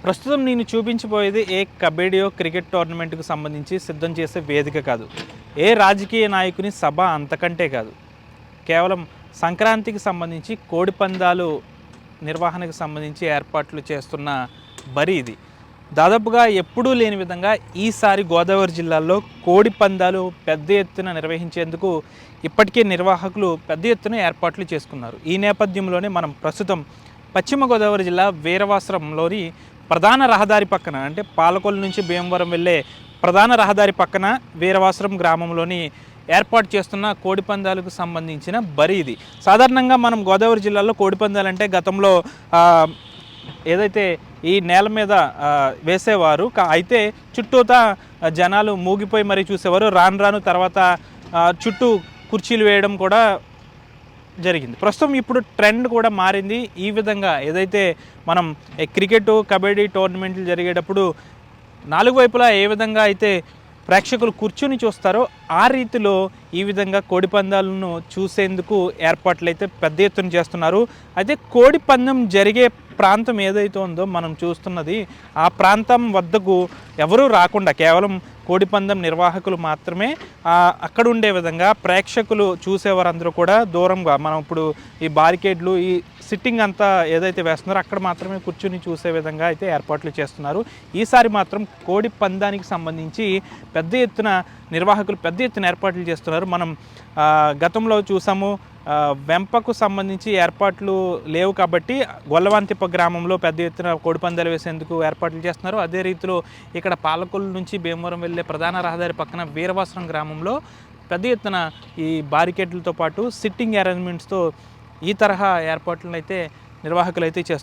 ప్రస్తుతం నేను చూపించబోయేది కబడ్డీయో క్రికెట్ టోర్నమెంట్‌కి సంబంధించి సిద్ధం చేసే వేదిక కాదు. ఏ రాజకీయ నాయకుని సభ అంతకంటే కాదు. కేవలం సంక్రాంతికి సంబంధించి కోడిపందాలు నిర్వహణకు సంబంధించి ఏర్పాట్లు చేస్తున్న బరి ఇది. దాదాపుగా ఎప్పుడూ లేని విధంగా ఈసారి గోదావరి జిల్లాలో కోడిపందాలు పెద్ద ఎత్తున నిర్వహించేందుకు ఇప్పటికే నిర్వాహకులు పెద్ద ఎత్తున ఏర్పాట్లు చేసుకున్నారు. ఈ నేపథ్యంలోనే మనం ప్రస్తుతం పశ్చిమ గోదావరి జిల్లా వీరవాసరంలోని ప్రధాన రహదారి పక్కన, అంటే పాలకొల్లు నుంచి భీమవరం వెళ్ళే ప్రధాన రహదారి పక్కన వీరవాసరం గ్రామంలోని ఏర్పాటు చేస్తున్న కోడిపందాలకు సంబంధించిన బరి ఇది. సాధారణంగా మనం గోదావరి జిల్లాలో కోడిపందాలు అంటే గతంలో ఏదైతే ఈ నేల మీద వేసేవారు, అయితే చుట్టూతా జనాలు మూగిపోయి మరీ చూసేవారు. రాను రాను తర్వాత చుట్టూ కుర్చీలు వేయడం కూడా జరిగింది. ప్రస్తుతం ఇప్పుడు ట్రెండ్ కూడా మారింది. ఈ విధంగా ఏదైతే మనం క్రికెట్ కబడ్డీ టోర్నమెంట్లు జరిగేటప్పుడు నాలుగు వైపులా ఏ విధంగా అయితే ప్రేక్షకులు కూర్చుని చూస్తారో ఆ రీతిలో ఈ విధంగా కోడిపందాలను చూసేందుకు ఏర్పాట్లు అయితే పెద్ద ఎత్తున చేస్తున్నారు. అయితే కోడిపందం జరిగే ప్రాంతం ఏదైతే ఉందో మనం చూస్తున్నది, ఆ ప్రాంతం వద్దకు ఎవరూ రాకుండా కేవలం కోడిపందం నిర్వాహకులు మాత్రమే అక్కడ ఉండే విధంగా ప్రేక్షకులు చూసేవారందరూ కూడా దూరంగా, మనం ఇప్పుడు ఈ బారికేడ్లు ఈ సిట్టింగ్ అంతా ఏదైతే వేస్తున్నారో అక్కడ మాత్రమే కూర్చుని చూసే విధంగా అయితే ఏర్పాట్లు చేస్తున్నారు. ఈసారి మాత్రం కోడి పందానికి సంబంధించి పెద్ద ఎత్తున నిర్వాహకులు పెద్ద ఎత్తున ఏర్పాట్లు చేస్తున్నారు. మనం గతంలో చూసాము, వెంపకు సంబంధించి ఏర్పాట్లు లేవు కాబట్టి గొల్లవాంతిప్ప గ్రామంలో పెద్ద ఎత్తున కోడిపందాలు వేసేందుకు ఏర్పాట్లు చేస్తున్నారు. అదే రీతిలో ఇక్కడ పాలకొల్లు నుంచి భీమవరం వెళ్ళే ప్రధాన రహదారి పక్కన వీరవాసరం గ్రామంలో పెద్ద ఎత్తున ఈ బారికేడ్లతో పాటు సిట్టింగ్ అరేంజ్మెంట్స్తో ఈ తరహా ఏర్పాట్లను అయితే నిర్వాహకులు అయితే చేస్తున్నారు.